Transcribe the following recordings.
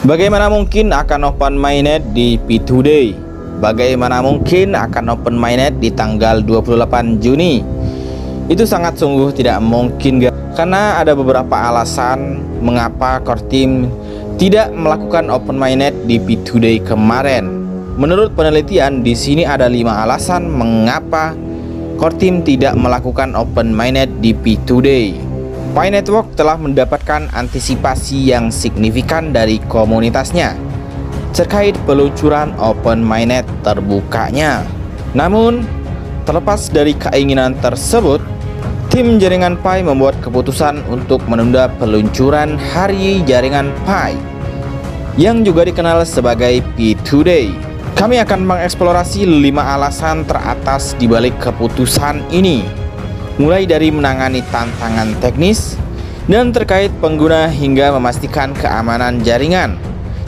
Bagaimana mungkin akan open mainnet di P2Day? Bagaimana mungkin akan open mainnet di tanggal 28 Juni? Itu sangat sungguh tidak mungkin, guys. Karena ada beberapa alasan mengapa core team tidak melakukan open mainnet di P2Day kemarin. Menurut penelitian, di sini ada 5 alasan mengapa core team tidak melakukan open mainnet di P2Day. Pi Network telah mendapatkan antisipasi yang signifikan dari komunitasnya terkait peluncuran open mainnet terbukanya. Namun, terlepas dari keinginan tersebut, tim jaringan Pi membuat keputusan untuk menunda peluncuran hari jaringan Pi yang juga dikenal sebagai P2Day. Kami akan mengeksplorasi 5 alasan teratas di balik keputusan ini, mulai dari menangani tantangan teknis dan terkait pengguna hingga memastikan keamanan jaringan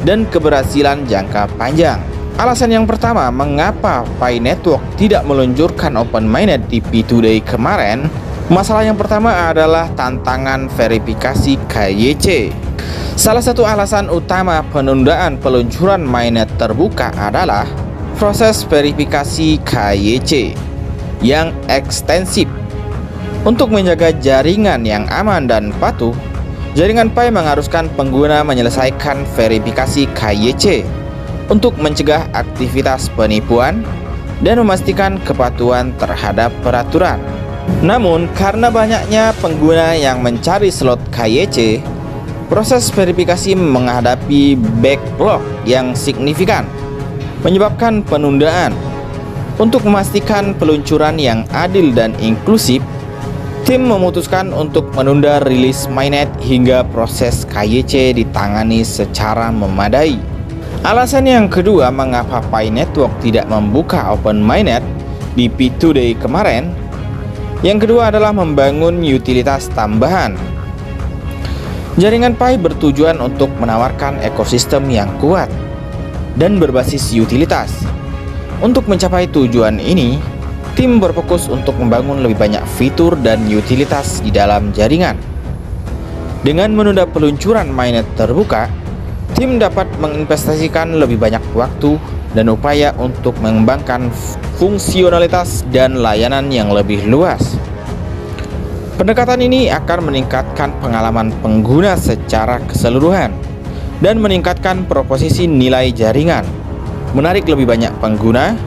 dan keberhasilan jangka panjang. Alasan yang pertama, mengapa Pi Network tidak meluncurkan open mainnet di P2Day kemarin? Masalah yang pertama adalah tantangan verifikasi KYC. Salah satu alasan utama penundaan peluncuran mainnet terbuka adalah proses verifikasi KYC yang ekstensif. Untuk menjaga jaringan yang aman dan patuh, jaringan Pi mengharuskan pengguna menyelesaikan verifikasi KYC untuk mencegah aktivitas penipuan dan memastikan kepatuhan terhadap peraturan. Namun, karena banyaknya pengguna yang mencari slot KYC, proses verifikasi menghadapi backlog yang signifikan, menyebabkan penundaan. Untuk memastikan peluncuran yang adil dan inklusif, tim memutuskan untuk menunda rilis mainnet hingga proses KYC ditangani secara memadai. Alasan yang kedua mengapa Pi Network tidak membuka open mainnet di P2Day kemarin, yang kedua adalah membangun utilitas tambahan. Jaringan Pi bertujuan untuk menawarkan ekosistem yang kuat dan berbasis utilitas. Untuk mencapai tujuan ini, tim berfokus untuk membangun lebih banyak fitur dan utilitas di dalam jaringan. Dengan menunda peluncuran mainnet terbuka, tim dapat menginvestasikan lebih banyak waktu dan upaya untuk mengembangkan fungsionalitas dan layanan yang lebih luas. Pendekatan ini akan meningkatkan pengalaman pengguna secara keseluruhan dan meningkatkan proposisi nilai jaringan, menarik lebih banyak pengguna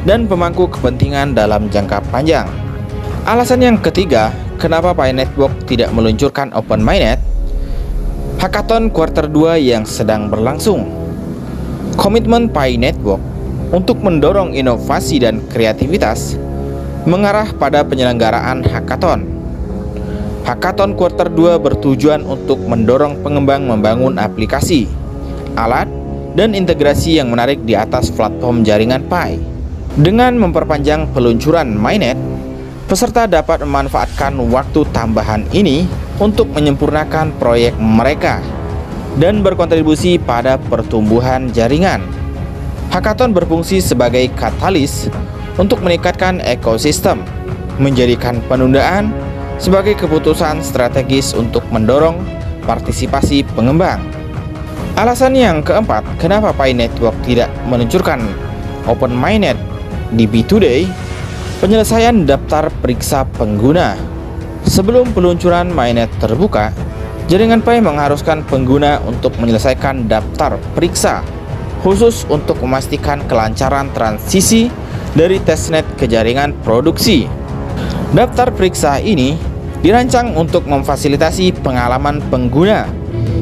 dan pemangku kepentingan dalam jangka panjang. Alasan yang ketiga, kenapa Pi Network tidak meluncurkan open mainnet? Hackathon kuartal 2 yang sedang berlangsung. Komitmen Pi Network untuk mendorong inovasi dan kreativitas mengarah pada penyelenggaraan hackathon. Hackathon kuartal 2 bertujuan untuk mendorong pengembang membangun aplikasi, alat, dan integrasi yang menarik di atas platform jaringan Pi. Dengan memperpanjang peluncuran mainnet, peserta dapat memanfaatkan waktu tambahan ini untuk menyempurnakan proyek mereka dan berkontribusi pada pertumbuhan jaringan. Hackathon berfungsi sebagai katalis untuk meningkatkan ekosistem, menjadikan penundaan sebagai keputusan strategis untuk mendorong partisipasi pengembang. Alasan yang keempat, kenapa Pi Network tidak meluncurkan open mainnet di P2Day, penyelesaian daftar periksa pengguna. Sebelum peluncuran mainnet terbuka, jaringan Pi mengharuskan pengguna untuk menyelesaikan daftar periksa khusus untuk memastikan kelancaran transisi dari testnet ke jaringan produksi. Daftar periksa ini dirancang untuk memfasilitasi pengalaman pengguna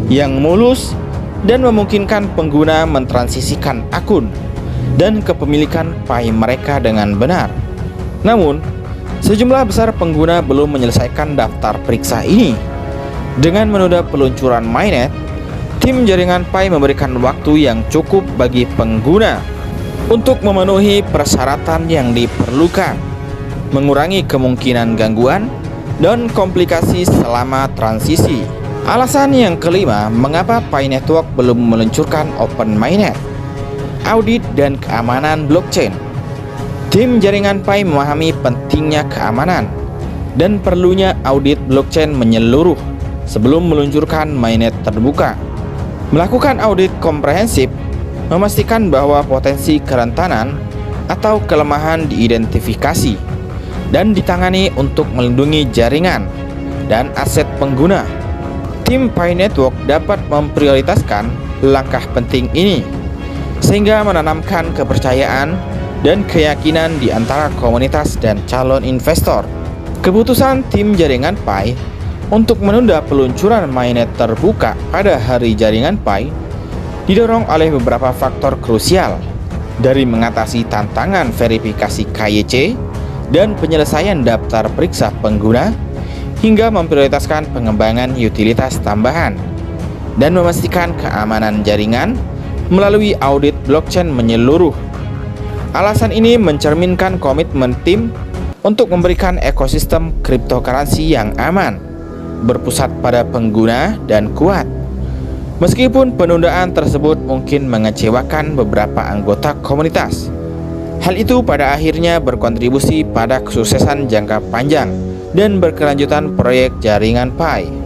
yang mulus dan memungkinkan pengguna mentransisikan akun dan kepemilikan Pi mereka dengan benar. Namun, sejumlah besar pengguna belum menyelesaikan daftar periksa ini. Dengan menunda peluncuran mainnet, tim jaringan Pi memberikan waktu yang cukup bagi pengguna untuk memenuhi persyaratan yang diperlukan, mengurangi kemungkinan gangguan dan komplikasi selama transisi. Alasan yang kelima, mengapa Pi Network belum meluncurkan open mainnet? Audit dan keamanan blockchain. Tim jaringan Pi memahami pentingnya keamanan dan perlunya audit blockchain menyeluruh sebelum meluncurkan mainnet terbuka. Melakukan audit komprehensif memastikan bahwa potensi kerentanan atau kelemahan diidentifikasi dan ditangani untuk melindungi jaringan dan aset pengguna. Tim Pi Network dapat memprioritaskan langkah penting ini sehingga menanamkan kepercayaan dan keyakinan di antara komunitas dan calon investor. Keputusan tim jaringan Pi untuk menunda peluncuran mainnet terbuka pada hari jaringan Pi didorong oleh beberapa faktor krusial, dari mengatasi tantangan verifikasi KYC dan penyelesaian daftar periksa pengguna, hingga memprioritaskan pengembangan utilitas tambahan dan memastikan keamanan jaringan melalui audit blockchain menyeluruh. Alasan ini mencerminkan komitmen tim untuk memberikan ekosistem cryptocurrency yang aman, berpusat pada pengguna dan kuat. Meskipun penundaan tersebut mungkin mengecewakan beberapa anggota komunitas, hal itu pada akhirnya berkontribusi pada kesuksesan jangka panjang dan berkelanjutan proyek jaringan Pi.